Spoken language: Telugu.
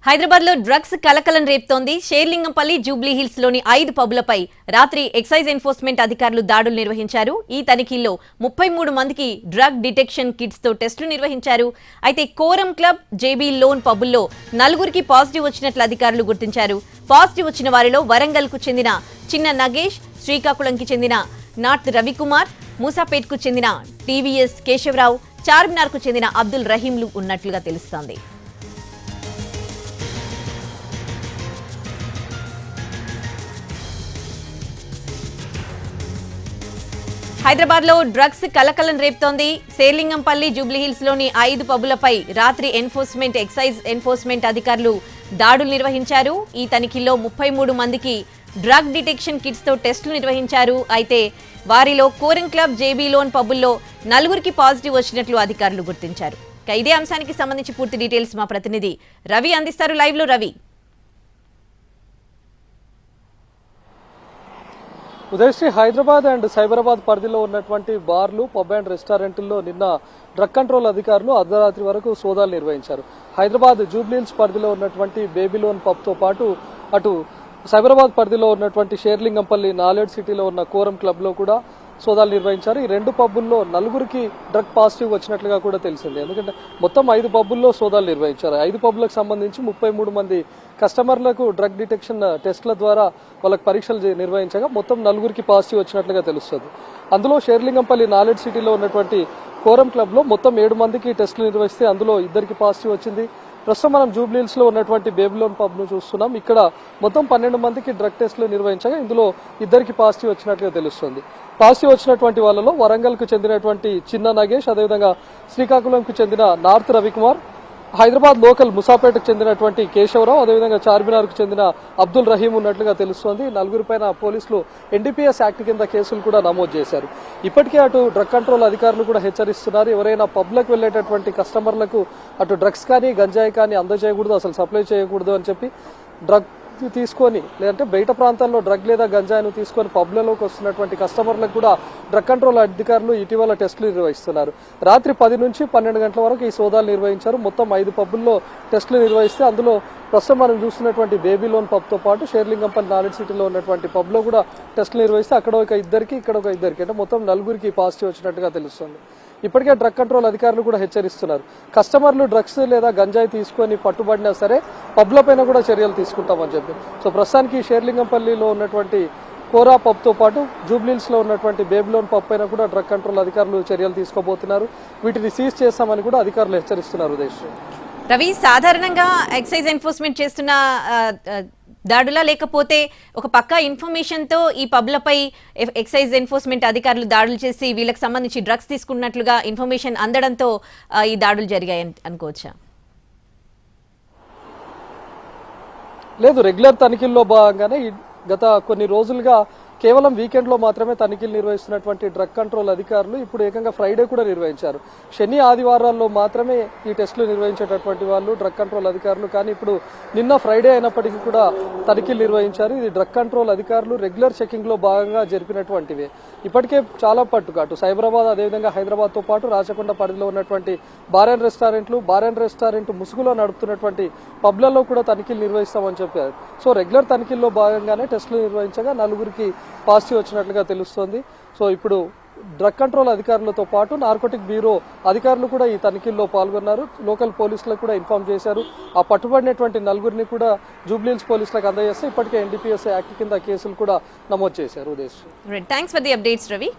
హైదరాబాద్ లో డ్రగ్స్ కలకలం రేపుతోంది. షేర్లింగంపల్లి, జూబ్లీ హిల్స్ లోని 5 పబ్లపై రాత్రి ఎక్సైజ్ ఎన్ఫోర్స్మెంట్ అధికారులు దాడులు నిర్వహించారు. ఈ తనిఖీల్లో 33 మందికి డ్రగ్ డిటెక్షన్ కిట్స్ తో టెస్టులు నిర్వహించారు. అయితే కోరం క్లబ్, జేబీ లోన్ పబ్బుల్లో 4గురికి పాజిటివ్ వచ్చినట్లు అధికారులు గుర్తించారు. పాజిటివ్ వచ్చిన వారిలో వరంగల్ కు చెందిన చిన్న నగేష్, శ్రీకాకుళంకి చెందిన నార్త్ రవికుమార్, మూసాపేట్ కు చెందిన టీవీఎస్ కేశవరావు, చార్మినార్ కు చెందిన అబ్దుల్ రహీంలు ఉన్నట్లుగా తెలుస్తోంది. హైదరాబాద్ లో డ్రగ్స్ కలకలం రేపుతోంది. షేర్లింగంపల్లి, జూబ్లీహిల్స్ లోని 5 పబ్బులపై రాత్రి ఎక్సైజ్ ఎన్ఫోర్స్మెంట్ అధికారులు దాడులు నిర్వహించారు. ఈ తనిఖీల్లో 33 మందికి డ్రగ్ డిటెక్షన్ కిట్స్ తో టెస్టులు నిర్వహించారు. అయితే వారిలో కోరం క్లబ్, జేబీ లోన్ పబ్బుల్లో 4గురికి పాజిటివ్ వచ్చినట్లు అధికారులు గుర్తించారు. ఇదే అంశానికి సంబంధించి పూర్తి డీటెయిల్స్ మా ప్రతినిధి రవి అందిస్తారు. లైవ్ లో రవి. ఉదయశ్రీ, హైదరాబాద్ అండ్ సైబరాబాద్ పరిధిలో ఉన్నటువంటి బార్లు, పబ్ అండ్ రెస్టారెంట్లలో నిన్న డ్రగ్ కంట్రోల్ అధికారులు అర్ధరాత్రి వరకు సోదాలు నిర్వహించారు. హైదరాబాద్ జూబ్లీహిల్స్ పరిధిలో ఉన్నటువంటి బేబీలోన్ పబ్తో పాటు అటు సైబరాబాద్ పరిధిలో ఉన్నటువంటి షేర్లింగంపల్లి, నాలెడ్ సిటీలో ఉన్న కోరం క్లబ్లో కూడా సోదాలు నిర్వహించారు. ఈ 2 పబ్బుల్లో 4గురికి డ్రగ్ పాజిటివ్ వచ్చినట్లుగా కూడా తెలిసింది. ఎందుకంటే మొత్తం 5 పబ్బుల్లో సోదాలు నిర్వహించారు. 5 పబ్బులకు సంబంధించి 33 మంది కస్టమర్లకు డ్రగ్ డిటెక్షన్ టెస్ట్ల ద్వారా వాళ్ళకి పరీక్షలు నిర్వహించగా మొత్తం 4గురికి పాజిటివ్ వచ్చినట్లుగా తెలుస్తుంది. అందులో షేర్లింగంపల్లి, నాలెడ్ సిటీలో ఉన్నటువంటి కోరం క్లబ్లో మొత్తం 7 మందికి టెస్టులు నిర్వహిస్తే అందులో 2కి పాజిటివ్ వచ్చింది. ప్రస్తుతం మనం జూబ్లీహిల్స్ లో ఉన్నటువంటి బేబీలోన్ పబ్ ను చూస్తున్నాం. ఇక్కడ మొత్తం 12 మందికి డ్రగ్ టెస్టులు నిర్వహించగా ఇందులో 2కి పాజిటివ్ వచ్చినట్లుగా తెలుస్తుంది. పాజిటివ్ వచ్చినటువంటి వాళ్ళలో వరంగల్ కు చెందినటువంటి చిన్న నగేష్, అదేవిధంగా శ్రీకాకుళంకు చెందిన నార్త్ రవికుమార్, హైదరాబాద్ లోకల్ ముసాపేటకు చెందినటువంటి కేశవరావు, అదేవిధంగా చార్మినార్ కు చెందిన అబ్దుల్ రహీం ఉన్నట్లుగా తెలుస్తోంది. 4గురి పైన పోలీసులు ఎన్డీపీఎస్ యాక్ట్ కింద కేసులు కూడా నమోదు చేశారు. ఇప్పటికే అటు డ్రగ్ కంట్రోల్ అధికారులు కూడా హెచ్చరిస్తున్నారు. ఎవరైనా పబ్లకు వెళ్లేటటువంటి కస్టమర్లకు అటు డ్రగ్స్ కానీ, గంజాయి కానీ అందజేయకూడదు, అసలు సప్లై చేయకూడదు అని చెప్పి డ్రగ్ తీసుకొని, లేదంటే బయట ప్రాంతాల్లో డ్రగ్ లేదా గంజాయిను తీసుకొని పబ్లలోకి వస్తున్నటువంటి కస్టమర్లకు కూడా డ్రగ్ కంట్రోల్ అధికారులు ఇటీవల టెస్టులు నిర్వహిస్తున్నారు. రాత్రి 10 నుంచి 12 గంటల వరకు ఈ సోదాలు నిర్వహించారు. మొత్తం 5 పబ్బుల్లో టెస్టులు నిర్వహిస్తే అందులో ప్రస్తుతం మనం చూస్తున్నటువంటి బేబీలోన్ పబ్తో పాటు షేర్లింగంపల్లి, నాలెడ్ సిటీలో ఉన్నటువంటి పబ్లో కూడా టెస్టులు నిర్వహిస్తే అక్కడ ఒక 2కి, ఇక్కడ ఒక 2కి, అంటే మొత్తం 4గురికి పాజిటివ్ వచ్చినట్టుగా తెలుస్తుంది. ఇప్పటికే డ్రగ్ కంట్రోల్ అధికారులు కూడా హెచ్చరిస్తున్నారు. కస్టమర్లు డ్రగ్స్ లేదా గంజాయి తీసుకొని పట్టుబడినా సరే పబ్ల పైన కూడా చర్యలు తీసుకుంటామని చెప్పి. సో ప్రస్తుతానికి షేర్లింగంపల్లిలో ఉన్నటువంటి కోరా పబ్తో పాటు జూబ్లీహిల్స్ లో ఉన్నటువంటి బేబీలోన్ పబ్ పైన కూడా డ్రగ్ కంట్రోల్ అధికారులు చర్యలు తీసుకోబోతున్నారు. వీటిని సీజ్ చేస్తామని కూడా అధికారులు హెచ్చరిస్తున్నారు. ఉదయ్ రవి, సాధారణంగా ఎక్సైజ్ ఎన్ఫోర్స్మెంట్ చేస్తున్న దాడులా, లేకపోతే ఒక పక్కా ఇన్ఫర్మేషన్ తో ఈ పబ్లపై ఎక్సైజ్ ఎన్ఫోర్స్మెంట్ అధికారులు దాడులు చేసి వీళ్ళకి సంబంధించి డ్రగ్స్ తీసుకున్నట్లుగా ఇన్ఫర్మేషన్ అందడంతో ఈ దాడులు జరిగాయి అనుకోవచ్చా? లేదు, రెగ్యులర్ తనిఖీల్లో భాగంగానే గత కొన్ని రోజులుగా కేవలం వీకెండ్ లో మాత్రమే తనిఖీలు నిర్వహిస్తున్నటువంటి డ్రగ్ కంట్రోల్ అధికారులు ఇప్పుడు ఏకంగా ఫ్రైడే కూడా నిర్వహించారు. శని, ఆదివారాల్లో మాత్రమే ఈ టెస్టులు నిర్వహించేటటువంటి వాళ్ళు డ్రగ్ కంట్రోల్ అధికారులు. కానీ ఇప్పుడు నిన్న ఫ్రైడే అయినప్పటికీ కూడా తనిఖీలు నిర్వహించారు. ఇది డ్రగ్ కంట్రోల్ అధికారులు రెగ్యులర్ చెకింగ్ లో భాగంగా జరిపినటువంటివి. ఇప్పటికే చాలా పట్టుగా అటు సైబరాబాద్, అదేవిధంగా హైదరాబాద్ తో పాటు రాచకొండ పరిధిలో ఉన్నటువంటి బార్ అండ్ రెస్టారెంట్ ముసుగులో నడుపుతున్నటువంటి పబ్లలో కూడా తనిఖీలు నిర్వహిస్తామని చెప్పారు. సో రెగ్యులర్ తనిఖీల్లో భాగంగానే టెస్టులు నిర్వహించగా 4గురికి పాజిటివ్ వచ్చినట్లుగా తెలుస్తోంది. సో ఇప్పుడు డ్రగ్ కంట్రోల్ అధికారులతో పాటు నార్కోటిక్ బ్యూరో అధికారులు కూడా ఈ తనిఖీల్లో పాల్గొన్నారు. లోకల్ పోలీసులకు కూడా ఇన్ఫార్మ్ చేశారు. ఆ పట్టుబడినటువంటి 4గురిని కూడా జూబ్లీహిల్స్ పోలీసులకు అందజేస్తే ఇప్పటికే ఎన్డీపీఎస్ యాక్ట్ కింద కేసులు కూడా నమోదు చేశారు. Thanks for the updates Ravi.